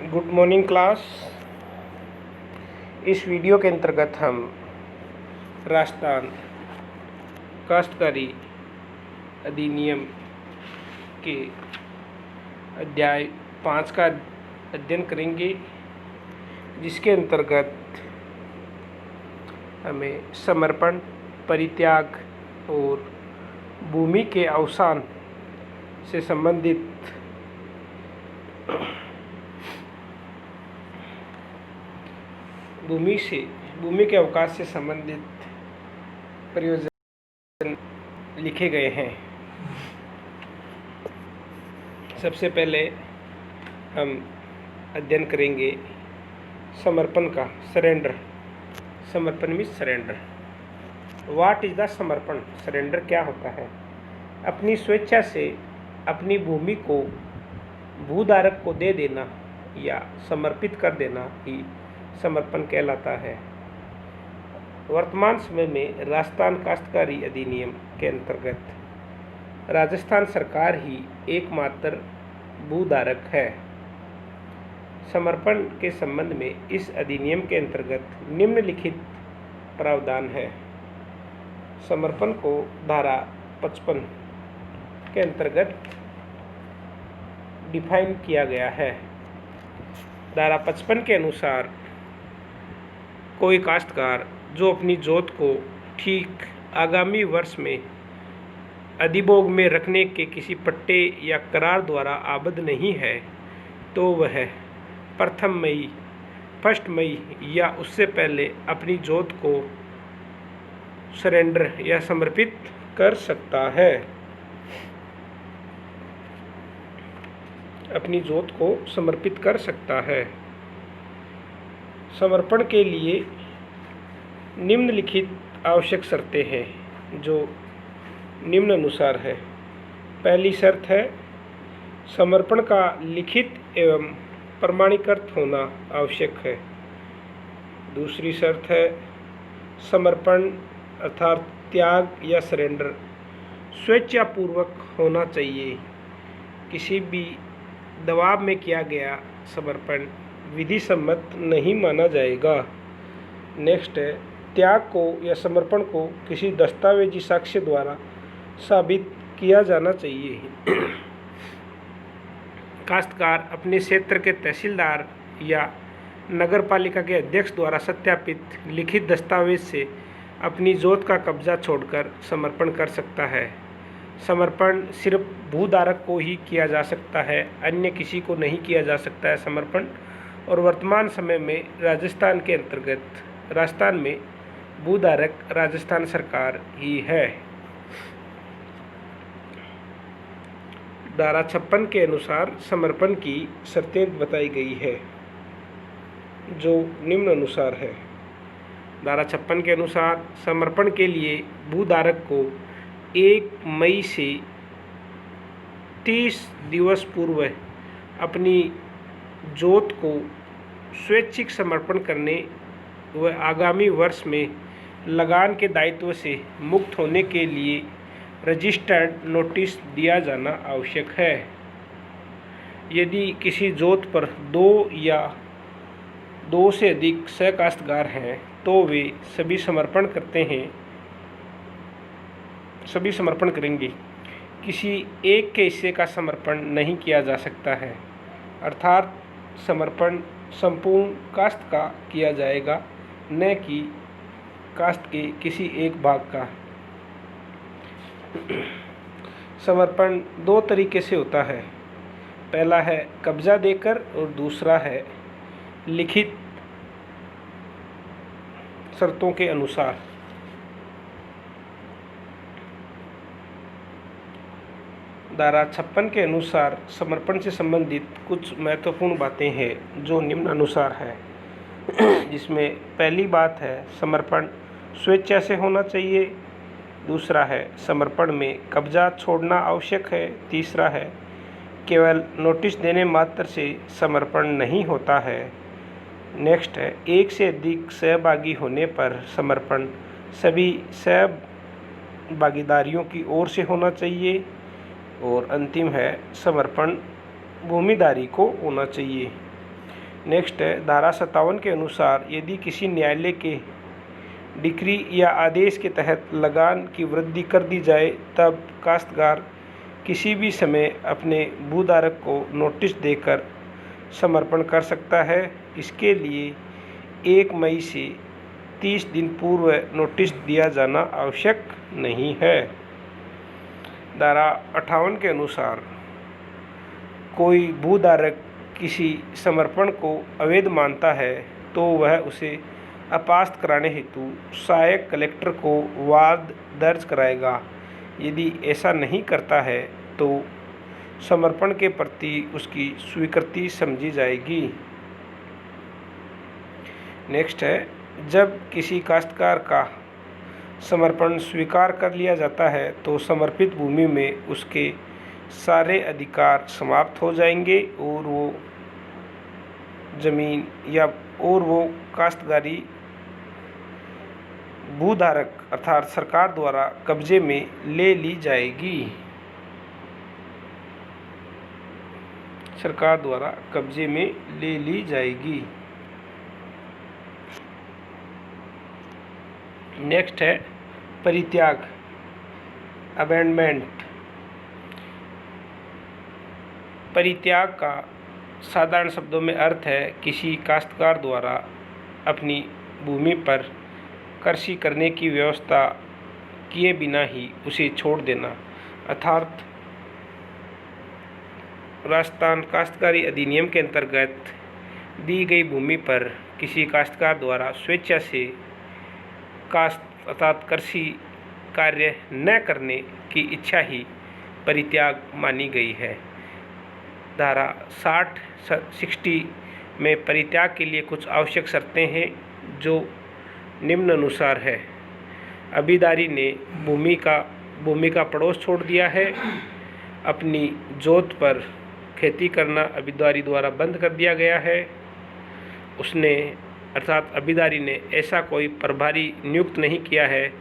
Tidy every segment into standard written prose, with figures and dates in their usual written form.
Good morning class. इस video के अंतर्गत हम राजस्थान काश्तकारी अधिनियम के अध्याय 5 का अध्ययन करेंगे, जिसके अंतर्गत हमें समर्पण, परित्याग और भूमि के अवसान से संबंधित भूमि के अवकाश से संबंधित प्रयोजन लिखे गए हैं। सबसे पहले हम अध्ययन करेंगे समर्पण का, सरेंडर। समर्पण means surrender. What is the समर्पण? सरेंडर क्या होता है? अपनी स्वेच्छा से अपनी भूमि को भूधारक को दे देना या समर्पित कर देना ही समर्पण कहलाता है। वर्तमान समय में राजस्थान काश्तकारी अधिनियम के अंतर्गत राजस्थान सरकार ही एकमात्र भूधारक है। समर्पण के संबंध में इस अधिनियम के अंतर्गत निम्नलिखित प्रावधान है। समर्पण को धारा 55 के अंतर्गत डिफाइन किया गया है। धारा 55 के अनुसार कोई काश्तकार जो अपनी जोत को ठीक आगामी वर्ष में अधिभोग में रखने के किसी पट्टे या करार द्वारा आबद्ध नहीं है, तो वह प्रथम मई, 1 मई या उससे पहले अपनी जोत को सरेंडर या समर्पित कर सकता है। अपनी जोत को समर्पित कर सकता है। समर्पण के लिए निम्नलिखित आवश्यक शर्तें हैं, जो निम्नानुसार है। पहली शर्त है समर्पण का लिखित एवं प्रमाणीकृत होना आवश्यक है। दूसरी शर्त है समर्पण अर्थात त्याग या सरेंडर स्वेच्छापूर्वक होना चाहिए। किसी भी दबाव में किया गया समर्पण विधि सम्मत नहीं माना जाएगा। नेक्स्ट है त्याग को या समर्पण को किसी दस्तावेजी साक्ष्य द्वारा साबित किया जाना चाहिए। काश्तकार अपने क्षेत्र के तहसीलदार या नगरपालिका के अध्यक्ष द्वारा सत्यापित लिखित दस्तावेज से अपनी जोत का कब्जा छोड़कर समर्पण कर सकता है। समर्पण सिर्फ भूधारक को ही किया जा सकता है, अन्य किसी को नहीं किया जा सकता है समर्पण। और वर्तमान समय में राजस्थान के अंतर्गत राजस्थान में भूधारक राजस्थान सरकार ही है। धारा 56 के अनुसार समर्पण की शर्तें बताई गई है, जो निम्न अनुसार है। धारा 56 के अनुसार समर्पण के लिए भूधारक को 1 मई से 30 दिवस पूर्व अपनी जोत को स्वैच्छिक समर्पण करने व आगामी वर्ष में लगान के दायित्व से मुक्त होने के लिए रजिस्टर्ड नोटिस दिया जाना आवश्यक है। यदि किसी जोत पर 2 या 2 से अधिक सहकाश्तकार हैं, तो वे सभी समर्पण करेंगे। किसी एक के हिस्से का समर्पण नहीं किया जा सकता है, अर्थात समर्पण संपूर्ण काश्त का किया जाएगा, न कि काश्त के किसी एक भाग का। समर्पण 2 तरीके से होता है। पहला है कब्जा देकर और दूसरा है लिखित शर्तों के अनुसार। धारा 56 के अनुसार समर्पण से संबंधित कुछ महत्वपूर्ण बातें हैं, जो निम्नानुसार है। जिसमें पहली बात है समर्पण स्वेच्छा से होना चाहिए। दूसरा है समर्पण में कब्जा छोड़ना आवश्यक है। तीसरा है केवल नोटिस देने मात्र से समर्पण नहीं होता है। नेक्स्ट है 1 से अधिक सहभागी होने पर समर्पण सभी सहभागीदारियों की ओर से होना चाहिए। और अंतिम है समर्पण भूमिधारी को होना चाहिए। नेक्स्ट है धारा 57 के अनुसार यदि किसी न्यायालय के डिक्री या आदेश के तहत लगान की वृद्धि कर दी जाए तब काश्तकार किसी भी समय अपने भूधारक को नोटिस देकर समर्पण कर सकता है। इसके लिए 1 मई से 30 दिन पूर्व नोटिस दिया जाना आवश्यक नहीं है। धारा 58 के अनुसार कोई भूधारक किसी समर्पण को अवैध मानता है तो वह उसे अपास्त कराने हेतु सहायक कलेक्टर को वाद दर्ज कराएगा। यदि ऐसा नहीं करता है तो समर्पण के प्रति उसकी स्वीकृति समझी जाएगी। नेक्स्ट है जब किसी काश्तकार का समर्पण स्वीकार कर लिया जाता है तो समर्पित भूमि में उसके सारे अधिकार समाप्त हो जाएंगे और वो जमीन और वो काश्तकारी भूधारक अर्थात सरकार द्वारा कब्जे में ले ली जाएगी। सरकार द्वारा कब्जे में ले ली जाएगी। नेक्स्ट है परित्याग अबैंडमेंट। परित्याग का साधारण शब्दों में अर्थ है किसी काश्तकार द्वारा अपनी भूमि पर कृषि करने की व्यवस्था किए बिना ही उसे छोड़ देना। अर्थात राजस्थान काश्तकारी अधिनियम के अंतर्गत दी गई भूमि पर किसी काश्तकार द्वारा स्वेच्छा से काश्त अर्थात कृषि कार्य न करने की इच्छा ही परित्याग मानी गई है। धारा 60 में परित्याग के लिए कुछ आवश्यक शर्तें हैं जो निम्नानुसार है। अभिदारी ने भूमि का पड़ोस छोड़ दिया है। अपनी जोत पर खेती करना अभिदारी द्वारा बंद कर दिया गया है। उसने अर्थात अभिदारी ने ऐसा कोई प्रभारी नियुक्त नहीं किया है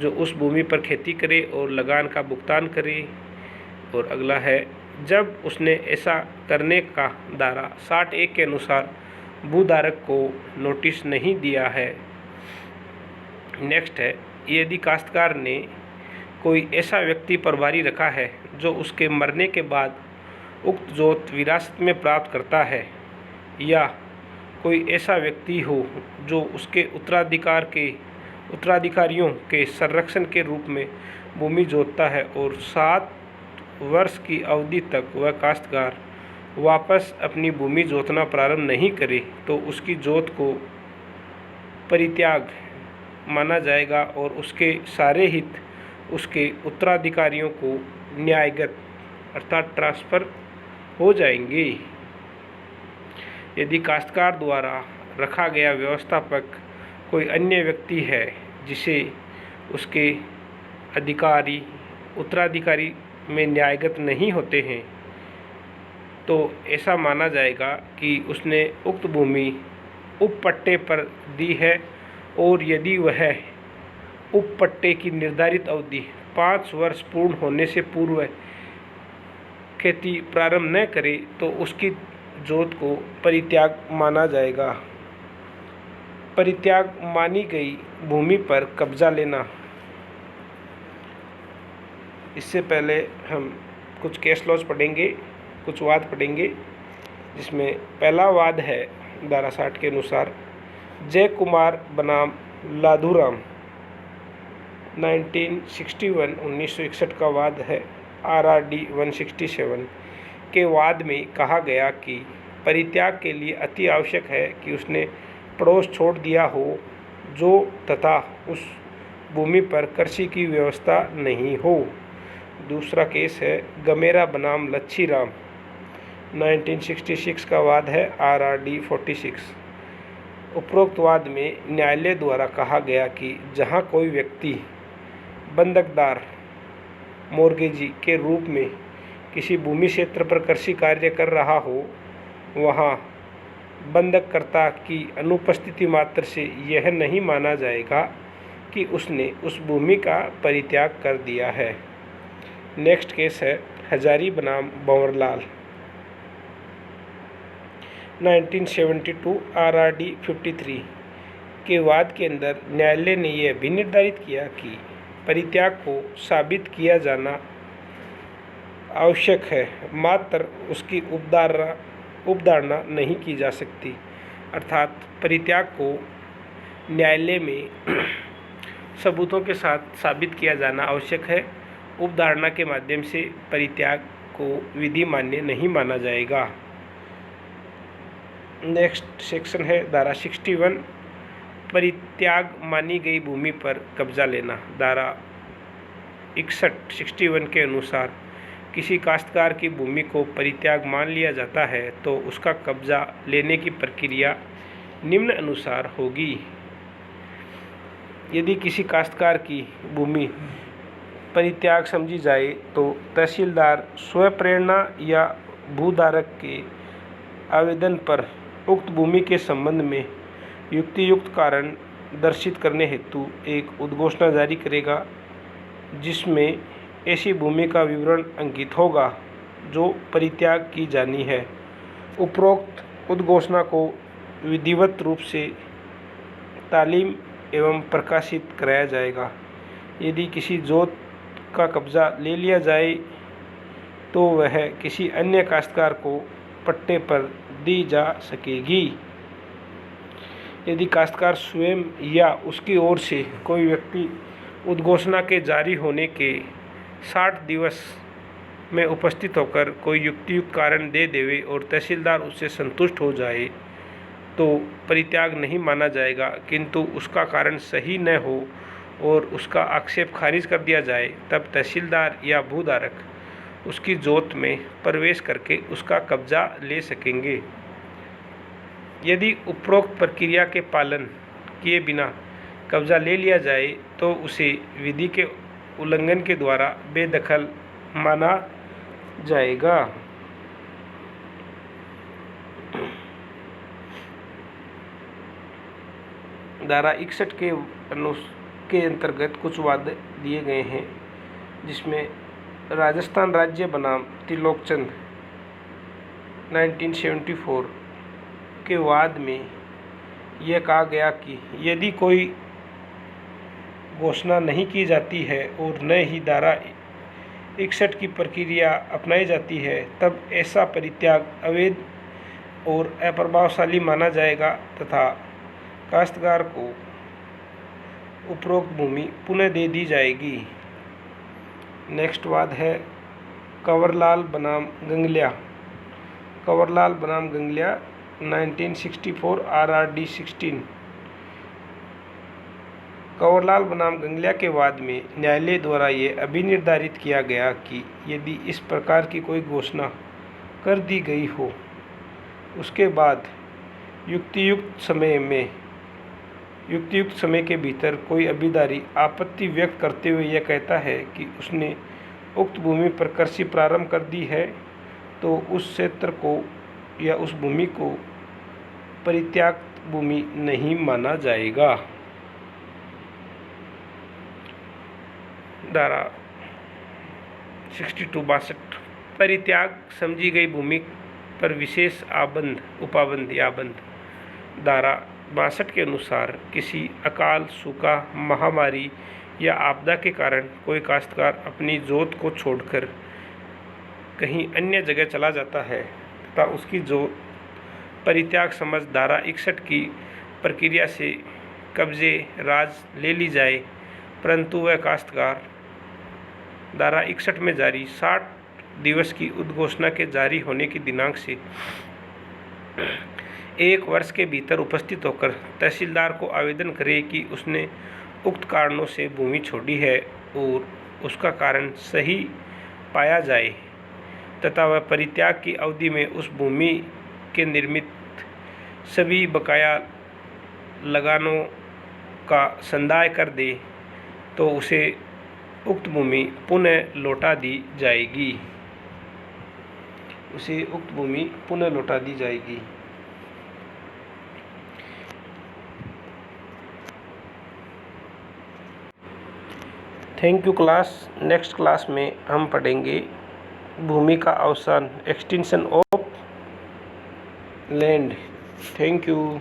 जो उस भूमि पर खेती करे और लगान का भुगतान करे। और अगला है जब उसने ऐसा करने का धारा 61 के अनुसार भूधारक को नोटिस नहीं दिया है। नेक्स्ट है यदि काश्तकार ने कोई ऐसा व्यक्ति प्रभारी रखा है जो उसके मरने के बाद उक्त जोत विरासत में प्राप्त करता है या कोई ऐसा व्यक्ति हो जो उसके उत्तराधिकारियों के संरक्षण के रूप में भूमि जोतता है और 7 वर्ष की अवधि तक वह काश्तकार वापस अपनी भूमि जोतना प्रारंभ नहीं करे तो उसकी जोत को परित्याग माना जाएगा और उसके सारे हित उसके उत्तराधिकारियों को न्यायगत अर्थात ट्रांसफ़र हो जाएंगे। यदि काश्तकार द्वारा रखा गया व्यवस्थापक कोई अन्य व्यक्ति है जिसे उसके उत्तराधिकारी में न्यायगत नहीं होते हैं तो ऐसा माना जाएगा कि उसने उक्त भूमि उपपट्टे पर दी है और यदि वह उपपट्टे की निर्धारित अवधि 5 वर्ष पूर्ण होने से पूर्व खेती प्रारंभ न करे तो उसकी जोत को परित्याग माना जाएगा। परित्याग मानी गई भूमि पर कब्जा लेना। इससे पहले हम कुछ केस लॉज पढ़ेंगे, कुछ वाद पढ़ेंगे, जिसमें पहला वाद है धारा 60 के अनुसार जय कुमार बनाम लाधूराम 1961 का वाद है। RRD 167 के वाद में कहा गया कि परित्याग के लिए अति आवश्यक है कि उसने पड़ोस छोड़ दिया हो जो तथा उस भूमि पर कृषि की व्यवस्था नहीं हो। दूसरा केस है गमेरा बनाम लच्छीराम 1966 का वाद है। RRD 46। उपरोक्त वाद में न्यायालय द्वारा कहा गया कि जहां कोई व्यक्ति बंधकदार मोर्गेजी के रूप में किसी भूमि क्षेत्र पर कृषि कार्य कर रहा हो वहां बंधककर्ता की अनुपस्थिति मात्र से यह नहीं माना जाएगा कि उसने उस भूमि का परित्याग कर दिया है। नेक्स्ट केस है हजारी बनाम भंवरलाल 1972 RRD 53 के वाद के अंदर न्यायालय ने यह भी निर्धारित किया कि परित्याग को साबित किया जाना आवश्यक है, मात्र उसकी उपधारणा नहीं की जा सकती। अर्थात परित्याग को न्यायालय में सबूतों के साथ साबित किया जाना आवश्यक है। उपधारणा के माध्यम से परित्याग को विधि मान्य नहीं माना जाएगा। नेक्स्ट सेक्शन है धारा 61, परित्याग मानी गई भूमि पर कब्जा लेना। धारा 61 के अनुसार किसी काश्तकार की भूमि को परित्याग मान लिया जाता है तो उसका कब्जा लेने की प्रक्रिया निम्न अनुसार होगी। यदि किसी काश्तकार की भूमि परित्याग समझी जाए तो तहसीलदार स्वप्रेरणा या भूधारक के आवेदन पर उक्त भूमि के संबंध में युक्तियुक्त कारण दर्शित करने हेतु एक उद्घोषणा जारी करेगा, जिसमें ऐसी भूमि का विवरण अंकित होगा जो परित्याग की जानी है। उपरोक्त उद्घोषणा को विधिवत रूप से तालीम एवं प्रकाशित कराया जाएगा। यदि किसी जोत का कब्जा ले लिया जाए तो वह किसी अन्य काश्तकार को पट्टे पर दी जा सकेगी। यदि काश्तकार स्वयं या उसकी ओर से कोई व्यक्ति उद्घोषणा के जारी होने के 60 दिवस में उपस्थित होकर कोई युक्तियुक्त कारण दे देवे और तहसीलदार उससे संतुष्ट हो जाए तो परित्याग नहीं माना जाएगा, किंतु उसका कारण सही न हो और उसका आक्षेप खारिज कर दिया जाए तब तहसीलदार या भूधारक उसकी जोत में प्रवेश करके उसका कब्जा ले सकेंगे। यदि उपरोक्त प्रक्रिया के पालन किए बिना कब्जा ले लिया जाए तो उसे विधि के उल्लंघन के द्वारा बेदखल माना जाएगा। धारा 61 के अंतर्गत कुछ वाद दिए गए हैं, जिसमें राजस्थान राज्य बनाम त्रिलोकचंद 1974 के वाद में यह कहा गया कि यदि कोई घोषणा नहीं की जाती है और न ही धारा 61 की प्रक्रिया अपनाई जाती है तब ऐसा परित्याग अवैध और अप्रभावशाली माना जाएगा तथा काश्तकार को उपरोक्त भूमि पुनः दे दी जाएगी। नेक्स्ट वाद है कंवरलाल बनाम गंगलिया। कंवरलाल बनाम गंगलिया 1964 RRD 16। कंवरलाल बनाम गंगलिया के वाद में न्यायालय द्वारा ये अभिनिर्धारित किया गया कि यदि इस प्रकार की कोई घोषणा कर दी गई हो, उसके बाद युक्तियुक्त समय के भीतर कोई अभिधारी आपत्ति व्यक्त करते हुए यह कहता है कि उसने उक्त भूमि पर कृषि प्रारंभ कर दी है तो उस क्षेत्र को या उस भूमि को परित्याग भूमि नहीं माना जाएगा। धारा 62 परित्याग समझी गई भूमि पर विशेष आबंध उपाबंध या बंध। धारा 62 के अनुसार किसी अकाल, सूखा, महामारी या आपदा के कारण कोई काश्तकार अपनी जोत को छोड़कर कहीं अन्य जगह चला जाता है तथा उसकी जोत परित्याग समझ धारा 61 की प्रक्रिया से कब्जे राज ले ली जाए, परंतु वह काश्तकार धारा 61 में जारी 60 दिवस की उद्घोषणा के जारी होने की दिनांक से 1 वर्ष के भीतर उपस्थित होकर तहसीलदार को आवेदन करे कि उसने उक्त कारणों से भूमि छोड़ी है और उसका कारण सही पाया जाए तथा वह परित्याग की अवधि में उस भूमि के निर्मित सभी बकाया लगानों का संदाय कर दे तो उसे उक्त भूमि पुनः लौटा दी जाएगी। Thank you class. Next class में हम पढ़ेंगे भूमि का अवसान, extinction of land. Thank you.